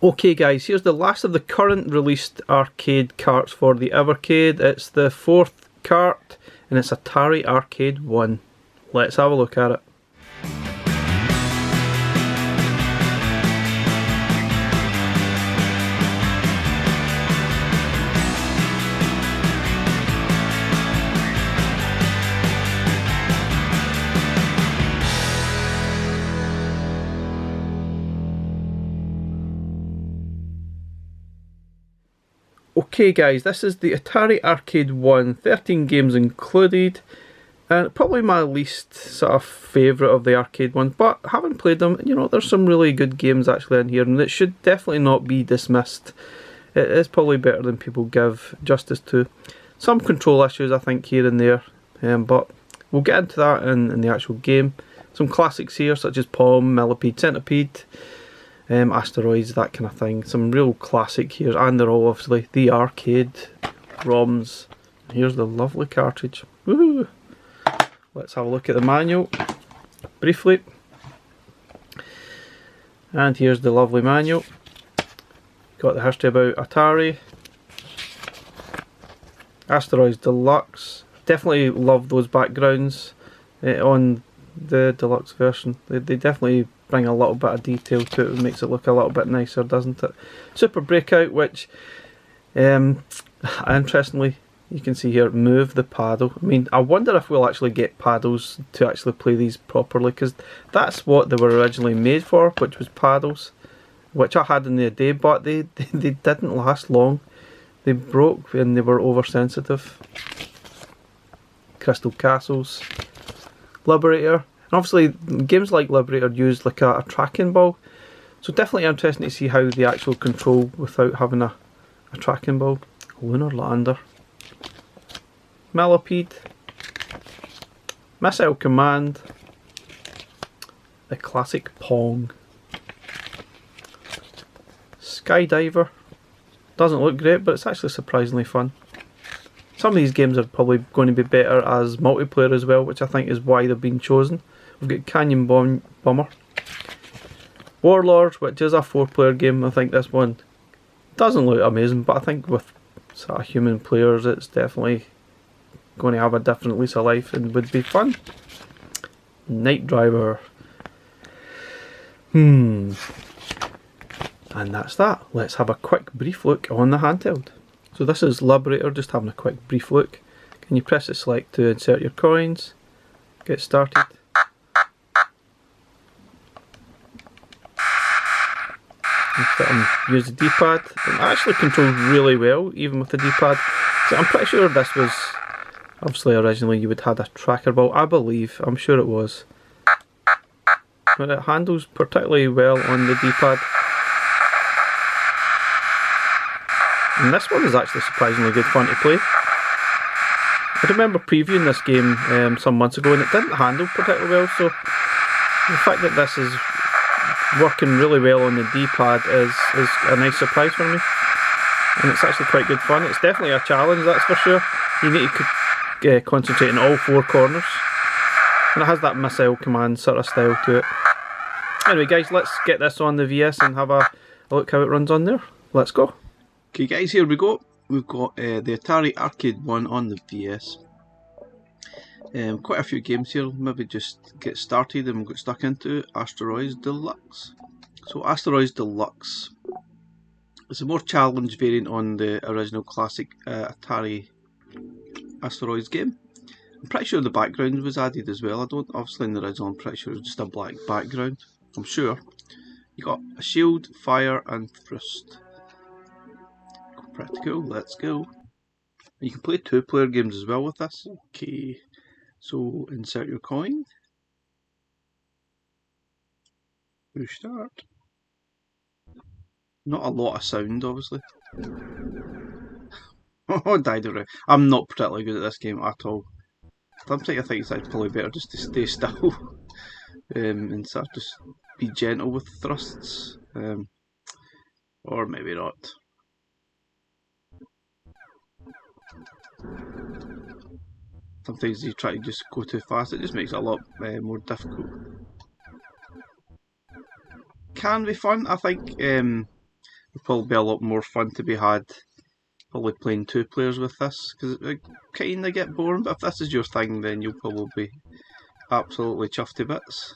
Okay guys, here's the last of the current released arcade carts for the Evercade. It's the 4th cart and it's Atari Arcade 1. Let's have a look at it. Okay guys, this is the Atari Arcade 1, 13 games included, and probably my least sort of favourite of the arcade ones, but having played them, you know, there's some really good games actually in here, and it should definitely not be dismissed. It is probably better than people give justice to. Some control issues I think here and there, but we'll get into that in the actual game. Some classics here such as Pong, Millipede, Centipede, Asteroids, that kind of thing. Some real classic here, and they're all obviously the arcade ROMs. Here's the lovely cartridge. Woohoo! Let's have a look at the manual briefly. And here's the lovely manual. Got the history about Atari. Asteroids Deluxe. Definitely love those backgrounds on the deluxe version. They definitely bring a little bit of detail to it. It makes it look a little bit nicer, doesn't it? Super Breakout, which interestingly you can see here, move the paddle. I mean, I wonder if we'll actually get paddles to actually play these properly, because that's what they were originally made for, which was paddles, which I had in the day, but they didn't last long. They broke and they were oversensitive. Crystal Castles, Liberator. And obviously games like Liberator use like a tracking ball, so definitely interesting to see how they actually control without having a tracking ball. Lunar Lander, Millipede, Missile Command, the classic Pong, Skydiver. Doesn't look great, but it's actually surprisingly fun. Some of these games are probably going to be better as multiplayer as well, which I think is why they've been chosen. We've got Canyon Bomber, Warlords, which is a 4-player game. I think this one doesn't look amazing, but I think with sort of human players it's definitely going to have a different lease of life and would be fun. Night Driver. And that's that. Let's have a quick brief look on the handheld. So this is Liberator, just having a quick brief look. Can you press the select to insert your coins? Get started. Use the D-pad. It actually controls really well, even with the D-pad. So I'm pretty sure this was, obviously originally you would have had a tracker ball, I believe, I'm sure it was. But it handles particularly well on the D-pad. And this one is actually surprisingly good fun to play. I remember previewing this game some months ago and it didn't handle particularly well, so the fact that this is working really well on the D-pad is a nice surprise for me. And it's actually quite good fun. It's definitely a challenge, that's for sure. You need to concentrate in all 4 corners. And it has that missile command sort of style to it. Anyway guys, let's get this on the VS and have a look how it runs on there. Let's go. Okay guys, here we go. We've got the Atari Arcade 1 on the VS. Quite a few games here, maybe just get started and we'll get stuck into Asteroids Deluxe. So Asteroids Deluxe, it's a more challenged variant on the original classic Atari Asteroids game. I'm pretty sure the background was added as well. I don't, obviously in the original I'm pretty sure it was just a black background, I'm sure. You got a shield, fire and thrust. Pretty cool, let's go. You can play 2-player games as well with this. Okay, so insert your coin. Push start. Not a lot of sound, obviously. Oh, died already. I'm not particularly good at this game at all. Sometimes I think it's probably better just to stay still and sort of just be gentle with thrusts. Or maybe not. Sometimes you try to just go too fast, it just makes it a lot more difficult. Can be fun, I think. There'll probably be a lot more fun to be had probably playing 2 players with this, because it kind of get boring, but if this is your thing then you'll probably be absolutely chuffed to bits.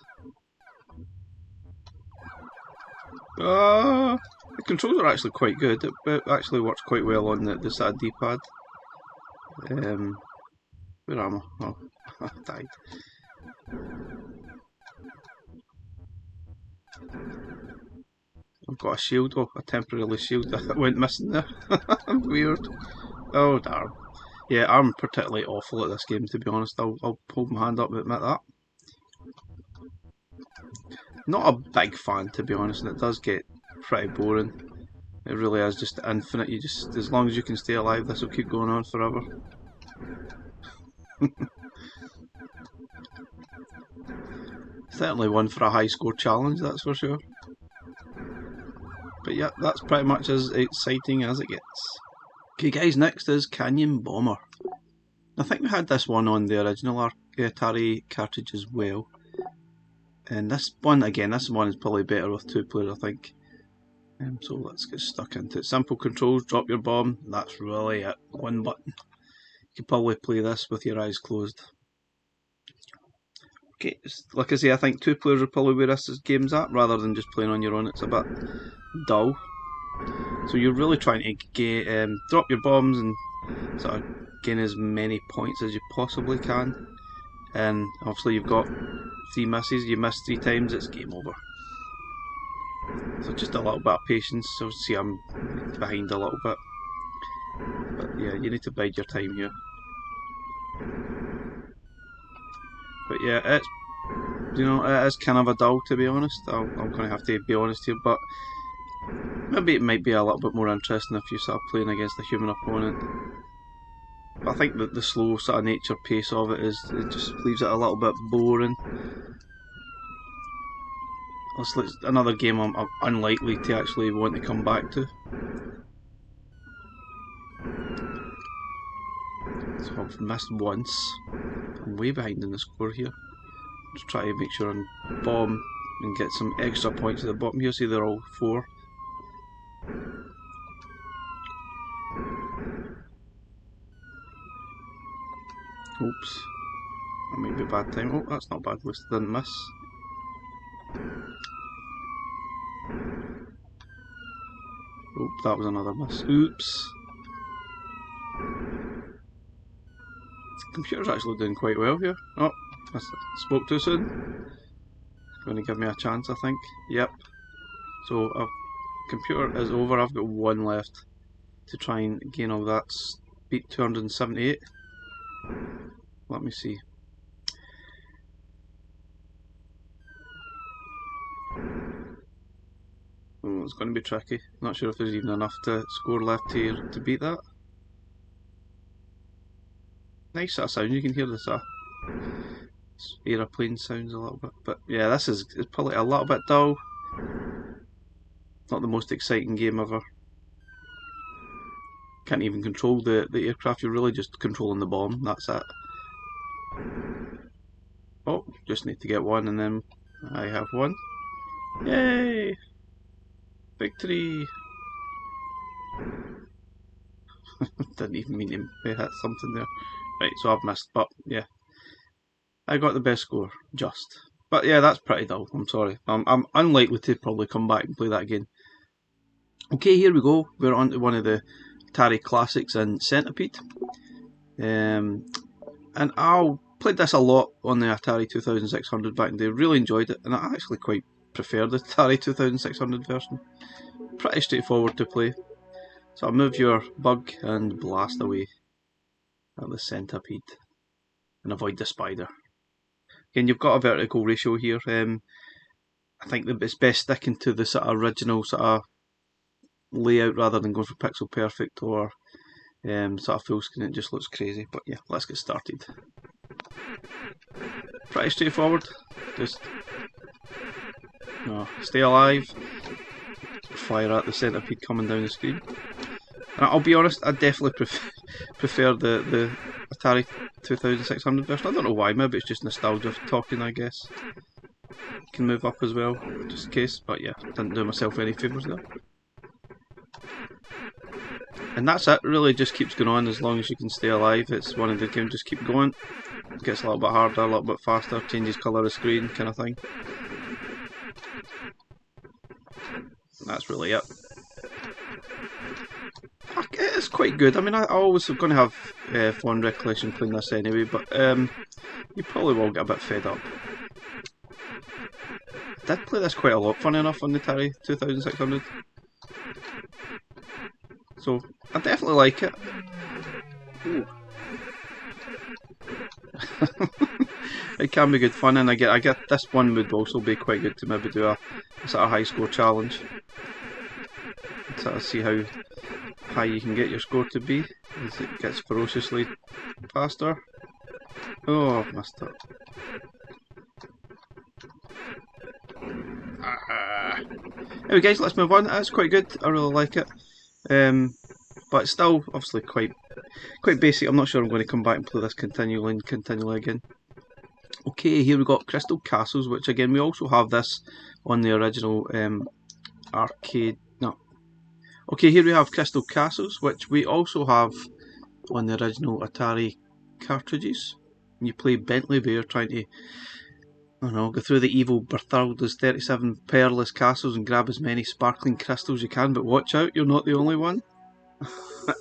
The controls are actually quite good. It actually works quite well on the side of D-pad. Where am I? Oh, I died. I've got a shield. Oh, a temporary shield that went missing there. Weird. Oh, darn. Yeah, I'm particularly awful at this game, to be honest. I'll hold my hand up and admit that. Not a big fan, to be honest, and it does get pretty boring. It really is just infinite. You just, as long as you can stay alive, this will keep going on forever. Certainly one for a high score challenge, that's for sure. But yeah, that's pretty much as exciting as it gets. Okay guys, next is Canyon Bomber. I think we had this one on the original Atari cartridge as well. And this one, again, this one is probably better with 2 players, I think. So let's get stuck into it. Simple controls, drop your bomb, that's really it. One button. You can probably play this with your eyes closed. Okay, like I say, I think 2 players are probably where this game's at, rather than just playing on your own. It's a bit dull. So you're really trying to get, drop your bombs and sort of gain as many points as you possibly can. And obviously you've got 3 misses, you miss 3 times, it's game over. So just a little bit of patience. So see, I'm behind a little bit. But yeah, you need to bide your time here. But yeah, it's, you know, it is kind of a dull, to be honest. I'm going to have to be honest here, but maybe it might be a little bit more interesting if you start playing against a human opponent. But I think that the slow sort of nature pace of it just leaves it a little bit boring. It's another game I'm unlikely to actually want to come back to. So I've missed once. I'm way behind in the score here. Just try to make sure I bomb and get some extra points at the bottom here. See, they're all 4. Oops. That might be a bad time. Oh, that's not bad. At least I didn't miss. Oh, that was another miss. Oops. The computer's actually doing quite well here. Oh, I spoke too soon. Going to give me a chance, I think. Yep. So, computer is over. I've got 1 left to try and gain all that. Beat 278. Let me see. Oh, it's going to be tricky. Not sure if there's even enough to score left here to beat that. Nice sort of sound. You can hear this aeroplane sounds a little bit. But yeah, this is probably a little bit dull. Not the most exciting game ever. Can't even control the aircraft. You're really just controlling the bomb. That's it. Oh, just need to get 1 and then I have 1. Yay! Victory! Didn't even mean to hit something there. Right, so I've missed, but yeah. I got the best score, just. But yeah, that's pretty dull, I'm sorry. I'm unlikely to probably come back and play that again. Okay, here we go. We're on to one of the Atari classics in Centipede. And I played this a lot on the Atari 2600 back in the day. Really enjoyed it, and I actually quite prefer the Atari 2600 version. Pretty straightforward to play. So I'll move your bug and blast away at the Centipede and avoid the spider. Again, you've got a vertical ratio here. I think that it's best sticking to the sort of original sort of layout rather than going for pixel perfect or sort of full screen. It just looks crazy. But yeah, let's get started. Pretty straightforward. Just stay alive. Fire at the Centipede coming down the screen. And I'll be honest, I definitely prefer the Atari 2600 version. I don't know why, maybe it's just nostalgia talking, I guess. Can move up as well, just in case, but yeah, didn't do myself any favours there. And that's it, really just keeps going on as long as you can stay alive. It's one of the games, just keep going. It gets a little bit harder, a little bit faster, changes colour of screen kind of thing. And that's really it. It is quite good. I mean, I always going to have fond recollection playing this anyway, but you probably will get a bit fed up. I did play this quite a lot, funny enough, on the Atari 2600. So, I definitely like it. It can be good fun, and I get this one would also be quite good to maybe do a sort of high score challenge. Sort of see how high you can get your score to be as it gets ferociously faster. Oh, I've missed it. Anyway guys, let's move on. That's quite good, I really like it. But it's still obviously quite basic. I'm not sure I'm going to come back and play this continually again. Okay, here we've got Crystal Castles, which again we also have this on the original arcade. No. Okay, here we have Crystal Castles, which we also have on the original Atari cartridges. You play Bentley Bear trying to, I don't know, go through the evil Berthalda's 37 perilous castles and grab as many sparkling crystals you can, but watch out, you're not the only one.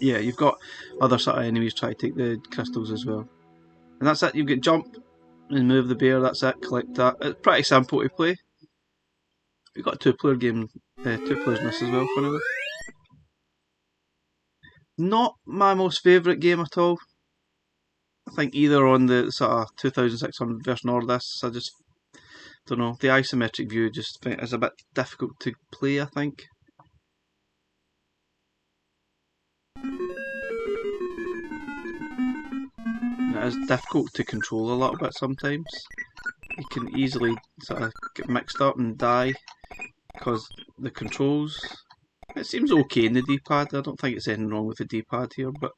Yeah, you've got other sort of enemies try to take the crystals as well. And that's it, you get jump and move the bear, that's it, collect that. It's pretty simple to play. We've got a two-player game, 2 players in this as well, funnily. Not my most favourite game at all. I think either on the sort of 2600 version or this, I just don't know, the isometric view just is a bit difficult to play, I think. It is difficult to control a little bit sometimes. You can easily sort of get mixed up and die because the controls. It seems okay in the D-pad. I don't think it's anything wrong with the D-pad here, but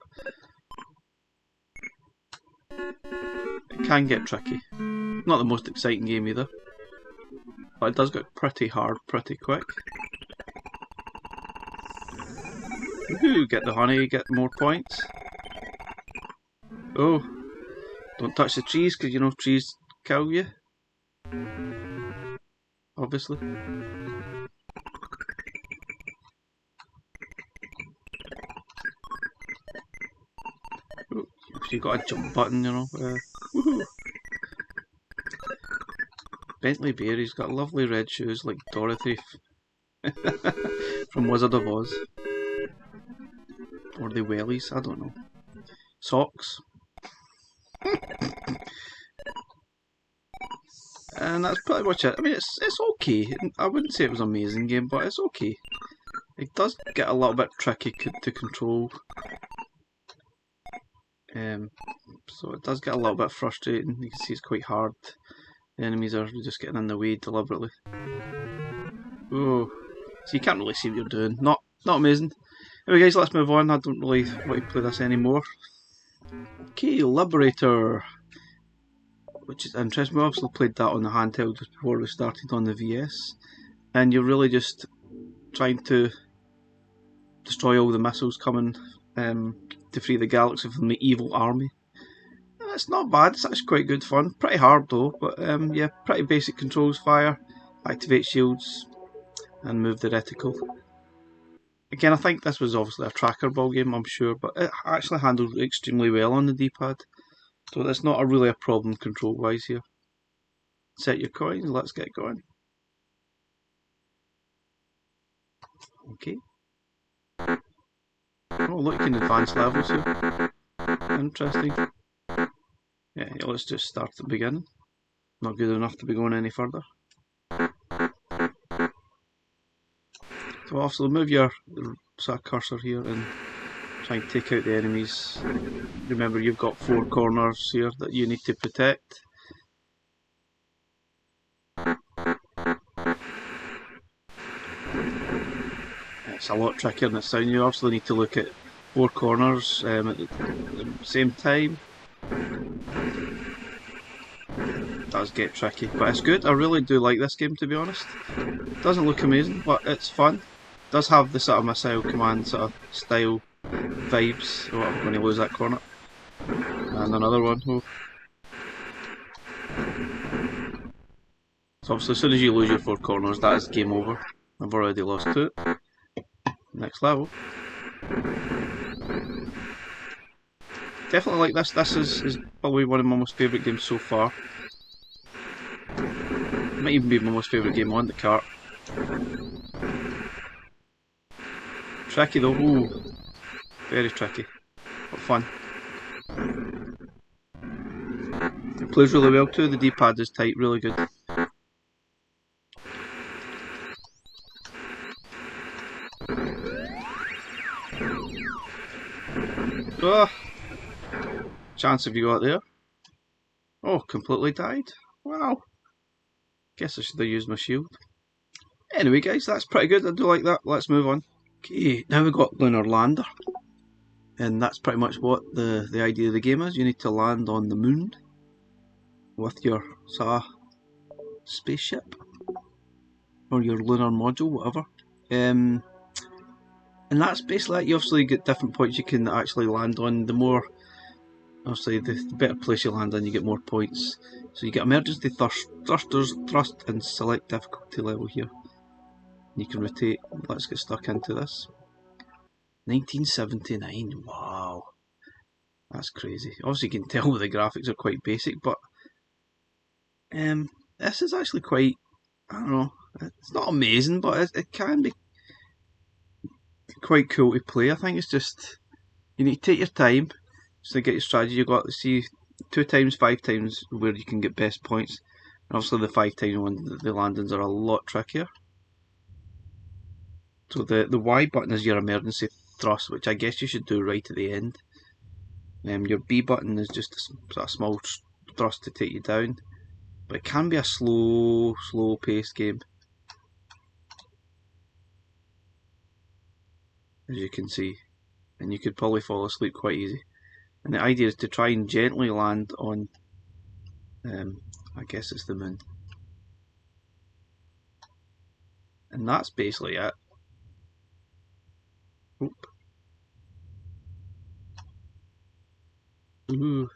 it can get tricky. Not the most exciting game either, but it does get pretty hard pretty quick. Woohoo! Get the honey, get more points. Oh, don't touch the trees because you know trees kill you. Obviously. Oh, you got a jump button, you know. Woohoo! Bentley Bear, he's got lovely red shoes like Dorothy from Wizard of Oz. Or the wellies, I don't know. Socks. And that's pretty much it. I mean, it's okay. I wouldn't say it was an amazing game, but it's okay. It does get a little bit tricky to control. So it does get a little bit frustrating. You can see it's quite hard. The enemies are just getting in the way deliberately. Oh, so you can't really see what you're doing. Not amazing. Anyway guys, let's move on. I don't really want to play this anymore. Okay, Liberator, which is interesting. We obviously played that on the handheld just before we started on the VS, and you're really just trying to destroy all the missiles coming to free the galaxy from the evil army. It's not bad, it's actually quite good fun. Pretty hard though, but yeah, pretty basic controls: fire, activate shields, and move the reticle. Again, I think this was obviously a tracker ball game, I'm sure, but it actually handled extremely well on the D-pad. So that's not really a problem control-wise here. Set your coins, let's get going. Okay. Oh, look, you can advance levels here. Interesting. Yeah, let's just start at the beginning. Not good enough to be going any further. So obviously move your sort of cursor here and try and take out the enemies. Remember, you've got 4 corners here that you need to protect. It's a lot trickier than it sounds. You obviously need to look at 4 corners at the same time. It does get tricky, but it's good. I really do like this game, to be honest. It doesn't look amazing, but it's fun. It does have the sort of missile command sort of style vibes. Oh, I'm going to lose that corner. And another one. Oh. So obviously as soon as you lose your 4 corners, that is game over. I've already lost 2. Next level. Definitely like this. This is probably one of my most favourite games so far. Might even be my most favourite game on the cart. Tricky though. Ooh. Very tricky. But fun. It plays really well too. The D-pad is tight, really good. Oh. Chance have you got there? Oh, completely died. Wow. Guess I should have used my shield. Anyway guys, that's pretty good. I do like that. Let's move on. Okay, now we've got Lunar Lander. And that's pretty much what the idea of the game is. You need to land on the moon with your spaceship. Or your lunar module, whatever. And that's basically it. You obviously get different points you can actually land on. The more, obviously, the better place you land on, you get more points. So you get emergency thrusters, thrust, and select difficulty level here. You can rotate. Let's get stuck into this. 1979. Wow, that's crazy. Obviously, you can tell the graphics are quite basic, but this is actually quite. I don't know. It's not amazing, but it can be quite cool to play. I think it's just you need to take your time to get your strategy. You've got to see 2 times, 5 times where you can get best points. And obviously the 5 times one, the landings are a lot trickier. So the Y button is your emergency thrust, which I guess you should do right at the end. Your B button is just a sort of small thrust to take you down. But it can be a slow paced game. As you can see. And you could probably fall asleep quite easy. And the idea is to try and gently land on, I guess it's the moon. And that's basically it. Oop. Ooh.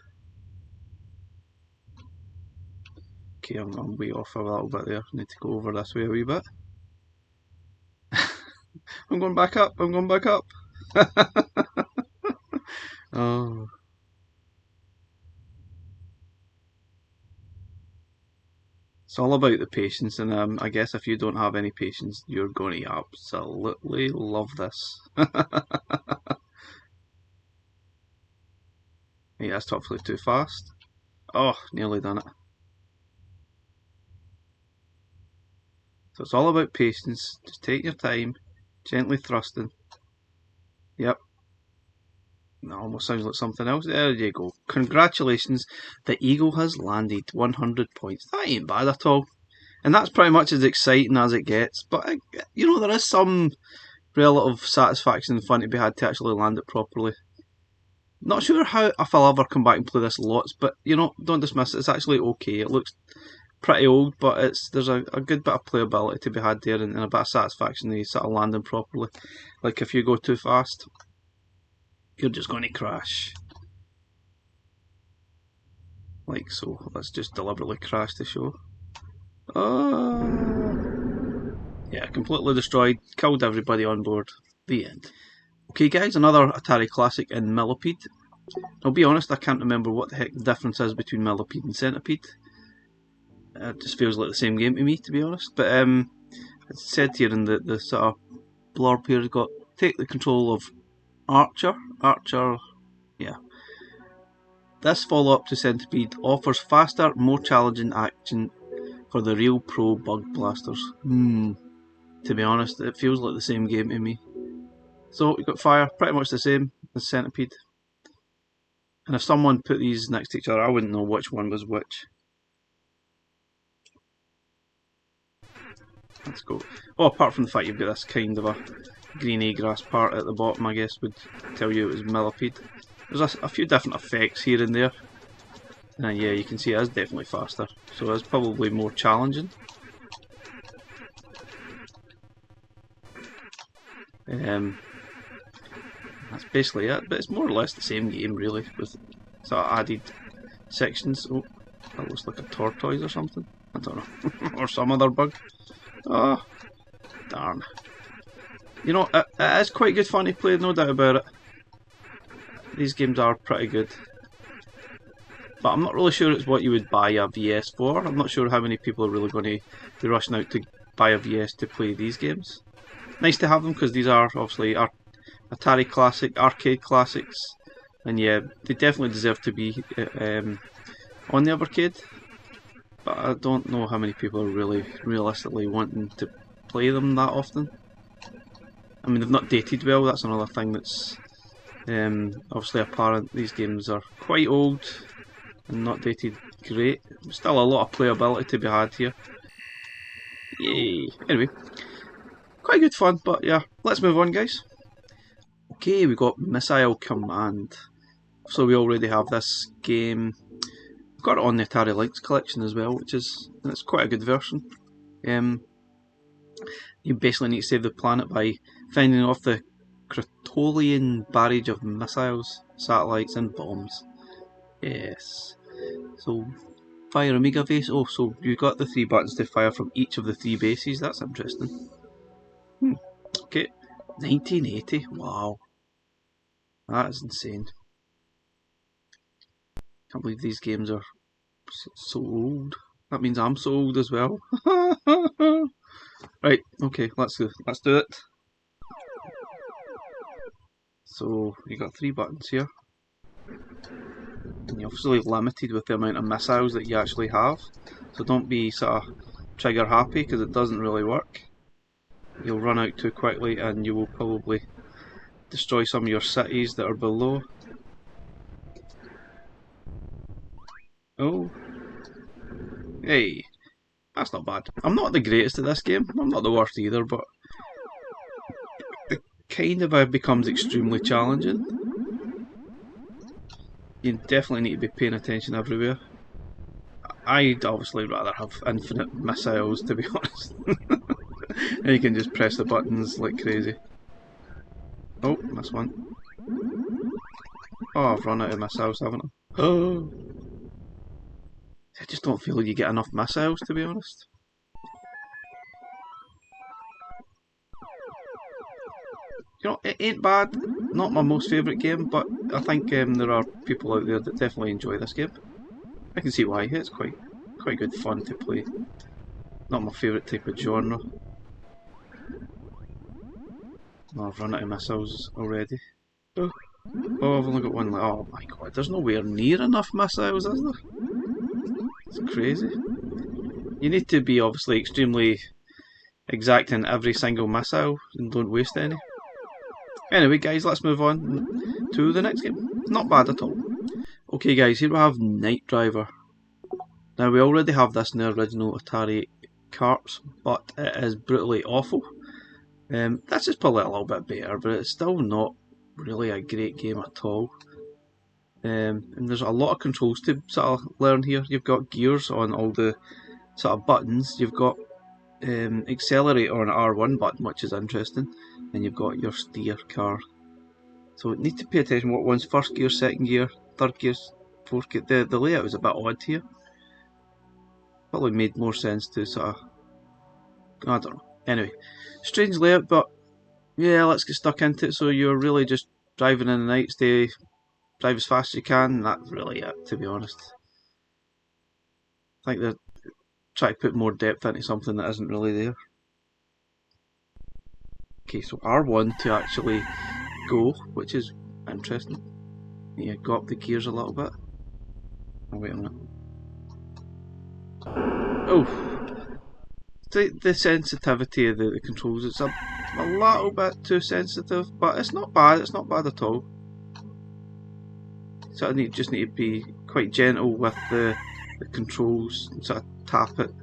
Okay, I'm way off a little bit there. Need to go over this way a wee bit. I'm going back up. I'm going back up. Oh. It's all about the patience, and I guess if you don't have any patience, you're going to absolutely love this. Yeah, that's hopefully too fast. Oh, nearly done it. So it's all about patience. Just take your time, gently thrusting. Yep. That almost sounds like something else. There you go. Congratulations, the Eagle has landed 100 points. That ain't bad at all. And that's pretty much as exciting as it gets. But, you know, there is some relative satisfaction and fun to be had to actually land it properly. Not sure if I'll ever come back and play this lots, but, you know, don't dismiss it. It's actually okay. It looks pretty old, but there's a good bit of playability to be had there and a bit of satisfaction in sort of landing properly. Like if you go too fast, you're just going to crash. Like so. Let's just deliberately crash the show. Yeah, completely destroyed. Killed everybody on board. The end. Okay guys, another Atari classic in Millipede. I'll be honest, I can't remember what the heck the difference is between Millipede and Centipede. It just feels like the same game to me, to be honest. But it's said here in the sort of blurb here, it's got take the control of Archer, yeah. This follow-up to Centipede offers faster, more challenging action for the real pro bug blasters. To be honest, it feels like the same game to me. So you've got fire, pretty much the same as Centipede. And if someone put these next to each other, I wouldn't know which one was which. Let's go. Oh, apart from the fact you've got this kind of a greeny grass part at the bottom, I guess would tell you it was Millipede. There's a few different effects here and there. And yeah, you can see it is definitely faster. So it's probably more challenging. that's basically it, but it's more or less the same game really, with sort of added sections. Oh, that looks like a tortoise or something. I don't know. Or some other bug. Oh, darn. You know, it is quite good fun to play, no doubt about it. These games are pretty good. But I'm not really sure it's what you would buy a VS for. I'm not sure how many people are really going to be rushing out to buy a VS to play these games. Nice to have them because these are obviously Atari classic, arcade classics. And yeah, they definitely deserve to be on the Evercade. But I don't know how many people are really realistically wanting to play them that often. I mean, they've not dated well, that's another thing that's obviously apparent. These games are quite old and not dated great. Still a lot of playability to be had here. Yay! Anyway, quite good fun, but yeah, let's move on, guys. Okay, we got Missile Command. So we already have this game. We've got it on the Atari Lynx collection as well, it's quite a good version. You basically need to save the planet by fending off the Kratolian barrage of missiles, satellites and bombs. Yes. So, fire Omega base. Oh, so you've got the 3 buttons to fire from each of the 3 bases. That's interesting. Okay. 1980. Wow. That is insane. Can't believe these games are so old. That means I'm so old as well. Right, okay, let's do it. So you got 3 buttons here. And you're obviously limited with the amount of missiles that you actually have. So don't be sort of trigger happy because it doesn't really work. You'll run out too quickly and you will probably destroy some of your cities that are below. Oh. Hey. That's not bad. I'm not the greatest at this game. I'm not the worst either, but it kind of becomes extremely challenging. You definitely need to be paying attention everywhere. I'd obviously rather have infinite missiles, to be honest. And you can just press the buttons like crazy. Oh, missed one. Oh, I've run out of missiles, haven't I? Oh. I just don't feel you get enough missiles, to be honest. You know, it ain't bad. Not my most favourite game, but I think there are people out there that definitely enjoy this game. I can see why. It's quite good fun to play. Not my favourite type of genre. Oh, I've run out of missiles already. Oh, I've only got one left. Oh my god, there's nowhere near enough missiles, is there? It's crazy. You need to be obviously extremely exact in every single missile and don't waste any. Anyway guys, let's move on to the next game. Not bad at all. Okay guys, here we have Night Driver. Now we already have this in the original Atari carts, but it is brutally awful. This is probably a little bit better, but it's still not really a great game at all. And there's a lot of controls to sort of learn here. You've got gears on all the sort of buttons. You've got accelerator on R1 button, which is interesting, and you've got your steer car. So you need to pay attention what one's first gear, second gear, third gear, fourth gear. The layout is a bit odd here. Probably made more sense to sort of, I don't know. Anyway, strange layout, but yeah, let's get stuck into it. So you're really just driving in the night, drive as fast as you can, and that's really it, to be honest. I think they're trying to put more depth into something that isn't really there. Okay, so R1 to actually go, which is interesting. You go up the gears a little bit. Oh, wait a minute. Oh! The sensitivity of the controls, it's a little bit too sensitive, but it's not bad at all. So I just need to be quite gentle with the controls and sort of tap it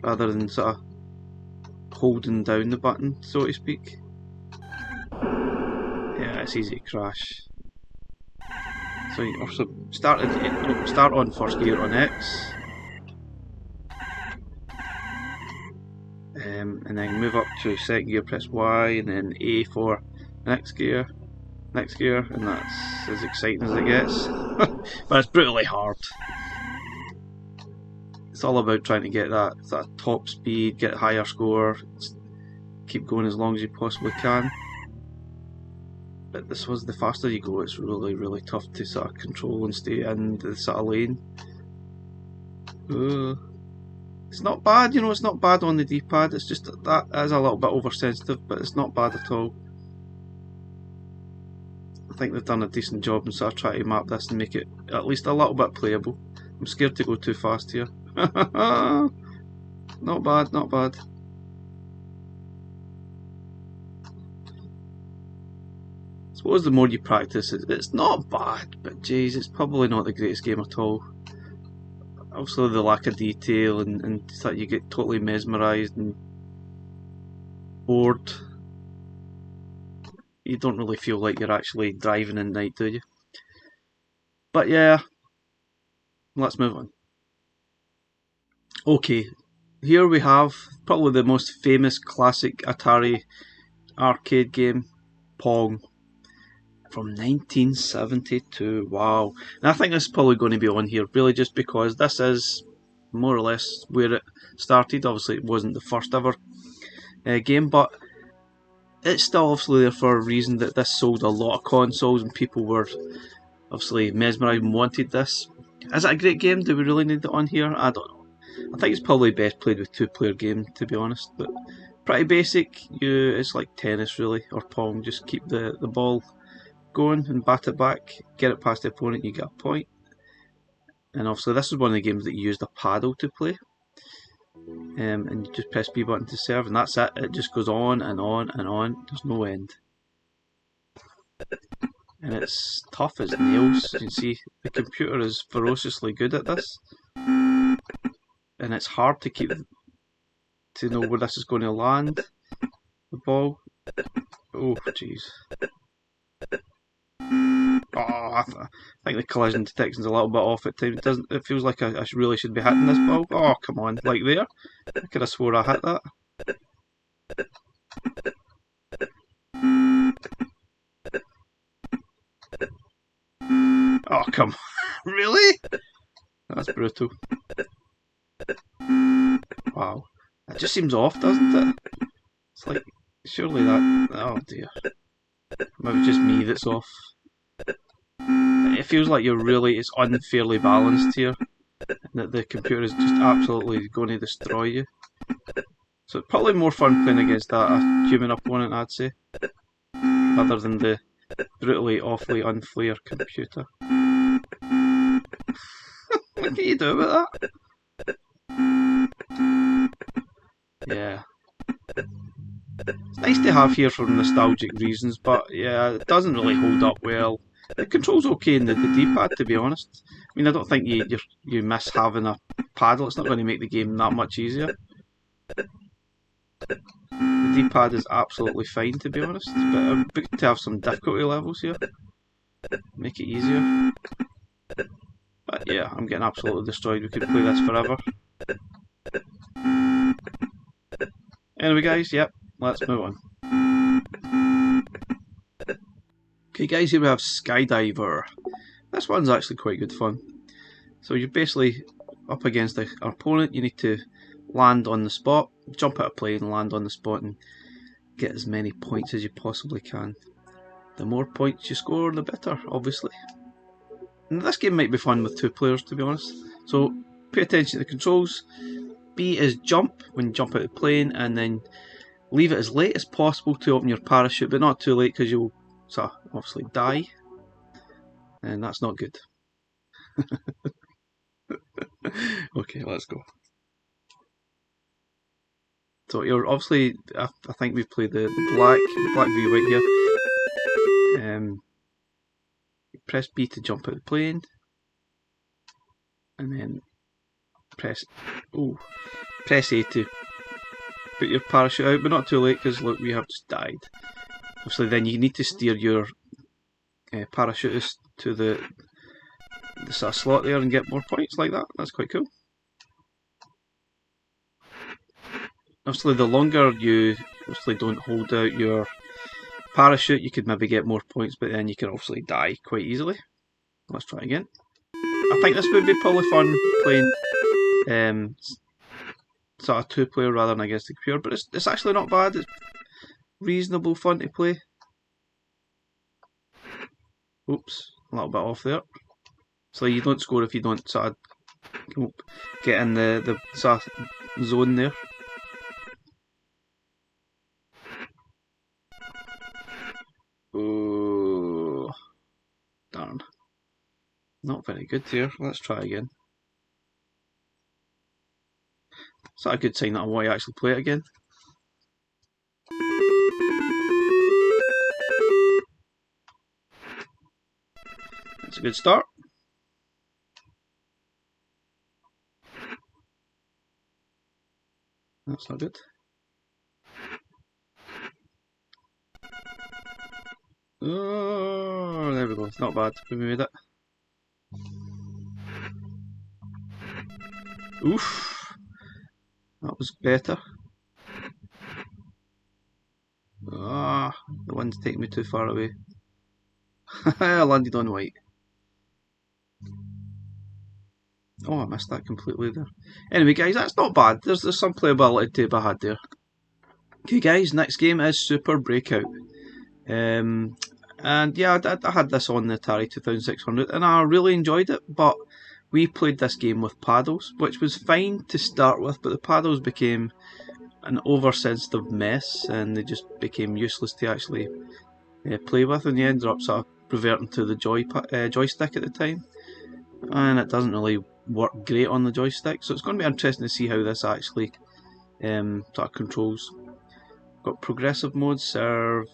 rather than sort of holding down the button, so to speak. Yeah, it's easy to crash. So you also start on first gear on X, and then move up to second gear, press Y, and then A for the next gear, next gear, and that's as exciting as it gets. But it's brutally hard. It's all about trying to get that top speed, get a higher score, keep going as long as you possibly can. But this was the faster you go, it's really tough to sort of control and stay in the sort of lane. It's not bad, you know, it's not bad on the D-pad, it's just that is a little bit oversensitive, but it's not bad at all. I think they've done a decent job in sort of trying to map this and make it at least a little bit playable. I'm scared to go too fast here. Not bad, not bad. I suppose the more you practice, it's not bad, but geez, it's probably not the greatest game at all. Also the lack of detail and that you get totally mesmerised and bored. You don't really feel like you're actually driving in night, do you? But yeah, let's move on. Okay, here we have probably the most famous classic Atari arcade game, Pong, from 1972. Wow. And I think this is probably going to be on here really just because this is more or less where it started. Obviously it wasn't the first ever game, but it's still obviously there for a reason, that this sold a lot of consoles and people were obviously mesmerised and wanted this. Is it a great game? Do we really need it on here? I don't know. I think it's probably best played with two-player game, to be honest, but pretty basic. It's like tennis really, or Pong. Just keep the ball going and bat it back, get it past the opponent, you get a point. And obviously this is one of the games that you used a paddle to play, and you just press B button to serve, and that's it. It just goes on and on and on, there's no end. And it's tough as nails. You can see the computer is ferociously good at this, and it's hard to keep to know where this is going to land the ball. Oh jeez. Oh, I think the collision detection's a little bit off at times. It feels like I really should be hitting this ball. Oh, come on, like there. I could have swore I hit that. Oh, come on. Really? That's brutal. Wow. That just seems off, doesn't it? It's like, surely that... Oh dear. Maybe it's just me that's off. It feels like it's unfairly balanced here, and that the computer is just absolutely going to destroy you. So it's probably more fun playing against a human opponent, I'd say, rather than the brutally, awfully unfair computer. What can you do about that? Yeah. It's nice to have here for nostalgic reasons, but yeah, it doesn't really hold up well. The control's okay in the D-pad, to be honest. I mean, I don't think you miss having a paddle. It's not going to make the game that much easier. The D-pad is absolutely fine, to be honest, but I'm good to have some difficulty levels here. Make it easier. But yeah, I'm getting absolutely destroyed. We could play this forever. Anyway guys, yep, let's move on. Okay guys, here we have Skydiver. This one's actually quite good fun. So you're basically up against an opponent, you need to land on the spot, jump out of plane, land on the spot and get as many points as you possibly can. The more points you score, the better, obviously. And this game might be fun with two players, to be honest. So pay attention to the controls. B is jump when you jump out of the plane, and then leave it as late as possible to open your parachute, but not too late because you'll obviously die, and that's not good. Okay, let's go. So you're obviously, I think we've played the black view right here. Press B to jump out the plane, and then press A to put your parachute out, but not too late because look, we have just died. Obviously, then you need to steer your parachutist to the sort of slot there and get more points like that. That's quite cool. Obviously, the longer you don't hold out your parachute, you could maybe get more points, but then you can obviously die quite easily. Let's try again. I think this would be probably fun playing sort of 2-player rather than against the computer, but it's actually not bad. It's reasonable fun to play. Oops, a little bit off there. So you don't score if you don't sort of get in the sort of zone there. Oh, darn. Not very good here. Let's try again. Is that a good sign that I want to actually play it again? That's a good start. That's not good. Oh, there we go. It's not bad. We made it. Oof. That was better. Ah, the wind's taking me too far away. I landed on white. Oh, I missed that completely there. Anyway, guys, that's not bad. There's some playability to be had there. Okay, guys, next game is Super Breakout. And yeah, I had this on the Atari 2600 and I really enjoyed it, but we played this game with paddles, which was fine to start with, but the paddles became an oversensitive mess and they just became useless to actually play with, and you ended up sort of reverting to the joystick at the time, and it doesn't really work great on the joystick, so it's going to be interesting to see how this actually sort of controls. Got progressive mode, serve,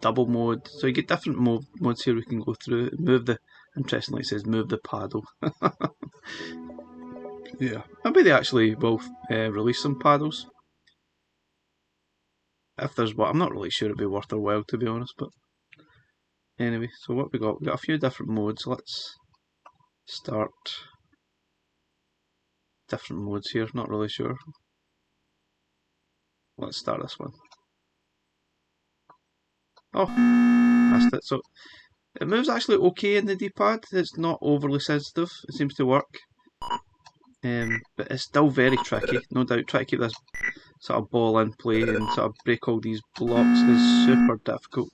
double mode, so you get different modes here we can go through. Move the, interestingly it says move the paddle. Yeah, maybe they actually will release some paddles. If there's what, I'm not really sure it'd be worth their while, to be honest, but anyway, so what we got? We've got a few different modes. Let's start different modes here, not really sure. Let's start this one. Oh, missed it. So it moves actually okay in the D-pad. It's not overly sensitive. It seems to work. But it's still very tricky, no doubt. Try to keep this sort of ball in play and sort of break all these blocks is super difficult.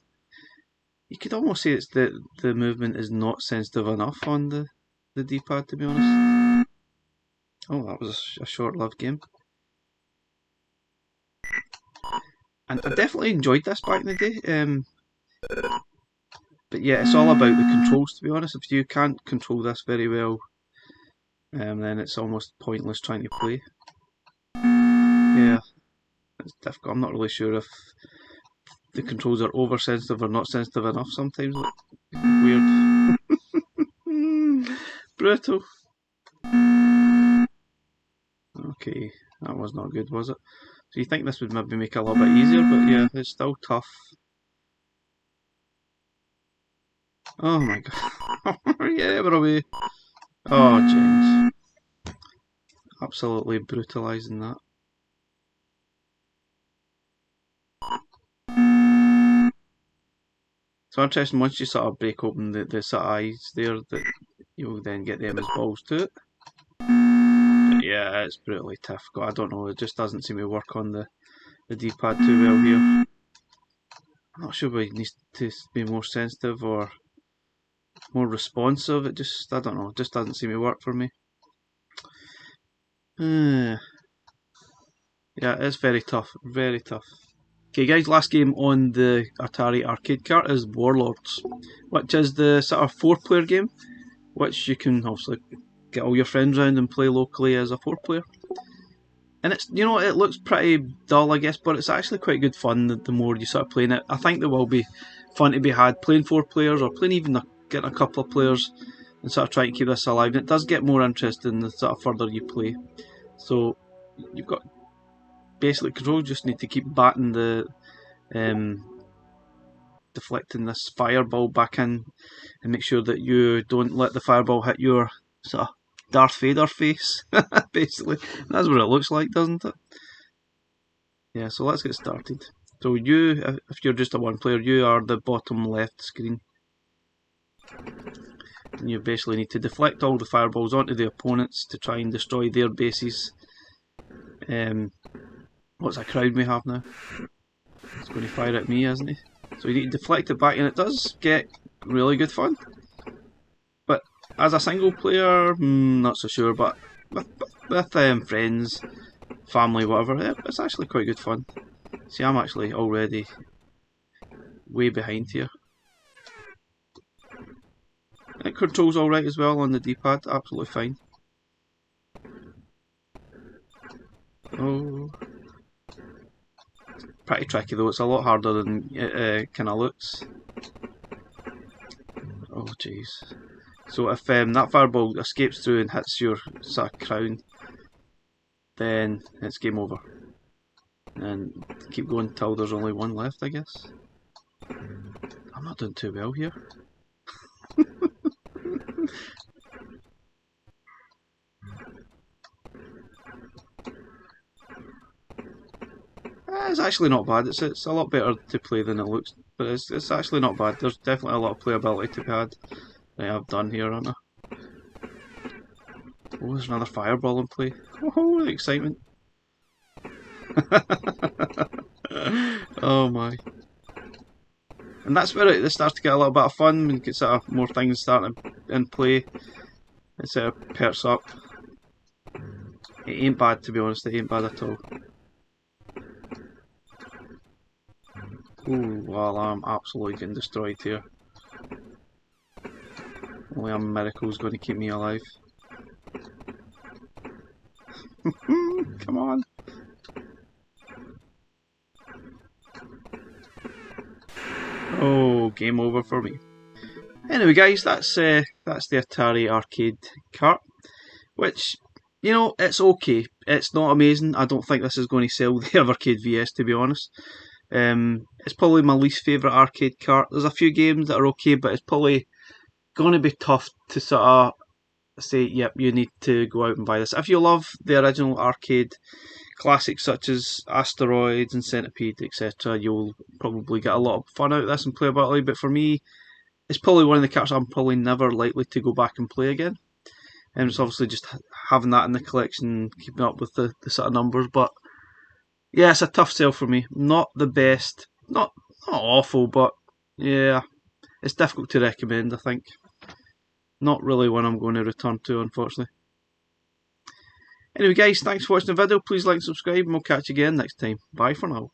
You could almost say it's the movement is not sensitive enough on the D-pad, to be honest. Oh, that was a short-lived game. And I definitely enjoyed this back in the day. But yeah, it's all about the controls, to be honest. If you can't control this very well, then it's almost pointless trying to play. Yeah, it's difficult. I'm not really sure if the controls are oversensitive or not sensitive enough sometimes. Weird. Brutal. Okay, that was not good, was it? So you think this would maybe make it a little bit easier, but yeah, it's still tough. Oh my god. Yeah, we're away. Oh, James. Absolutely brutalising that. So interesting, once you sort of break open the sort of eyes there, that you'll then get them as balls to it. But yeah, it's brutally difficult. I don't know, it just doesn't seem to work on the D-pad too well here. I'm not sure we need to be more sensitive or more responsive. It just, I don't know, it just doesn't seem to work for me. Yeah, it's very tough, very tough. Okay guys, last game on the Atari Arcade cart is Warlords, which is the sort of 4-player game, which you can obviously get all your friends around and play locally as a 4-player. And it's, you know, it looks pretty dull I guess, but it's actually quite good fun the more you start playing it. I think there will be fun to be had playing 4 players, or playing even getting a couple of players and sort of trying to keep this alive. And it does get more interesting the sort of further you play. So you've got basically controls, just need to keep batting the deflecting this fireball back in and make sure that you don't let the fireball hit your sort of Darth Vader face. Basically, that's what it looks like, doesn't it? Yeah, so let's get started. So you, if you're just a one player, you are the bottom left screen. And you basically need to deflect all the fireballs onto the opponents to try and destroy their bases. What's a crowd we have now? It's going to fire at me, isn't he? So you need to deflect it back, and it does get really good fun. But as a single player, not so sure. But with friends, family, whatever, it's actually quite good fun. See, I'm actually already way behind here. It controls alright as well on the D-pad, absolutely fine. Oh, pretty tricky though, it's a lot harder than it kind of looks. Oh jeez. So if that fireball escapes through and hits your sort of crown, then it's game over. And keep going till there's only one left, I guess. I'm not doing too well here. It's actually not bad. It's a lot better to play than it looks, but it's actually not bad. There's definitely a lot of playability to be had that I've done here, aren't I? Oh, there's another fireball in play. Oh, the excitement! Oh my! And that's where it starts to get a little bit of fun when you get sort of more things starting in play. It sort of perks up. It ain't bad, to be honest. It ain't bad at all. Ooh, well, I'm absolutely getting destroyed here. Only a miracle's going to keep me alive. Come on. Oh, game over for me. Anyway, guys, that's the Atari Arcade cart, which, you know, it's okay. It's not amazing. I don't think this is going to sell the Evercade VS, to be honest. It's probably my least favourite arcade cart. There's a few games that are okay, but it's probably going to be tough to sort of say, yep, you need to go out and buy this. If you love the original arcade classics such as Asteroids and Centipede, etc., you'll probably get a lot of fun out of this and playability. But for me, it's probably one of the carts I'm probably never likely to go back and play again. And it's obviously just having that in the collection, keeping up with the sort of numbers. But yeah, it's a tough sell for me. Not the best, not awful, but yeah, it's difficult to recommend, I think. Not really one I'm going to return to, unfortunately. Anyway guys, thanks for watching the video. Please like and subscribe, and we'll catch you again next time. Bye for now.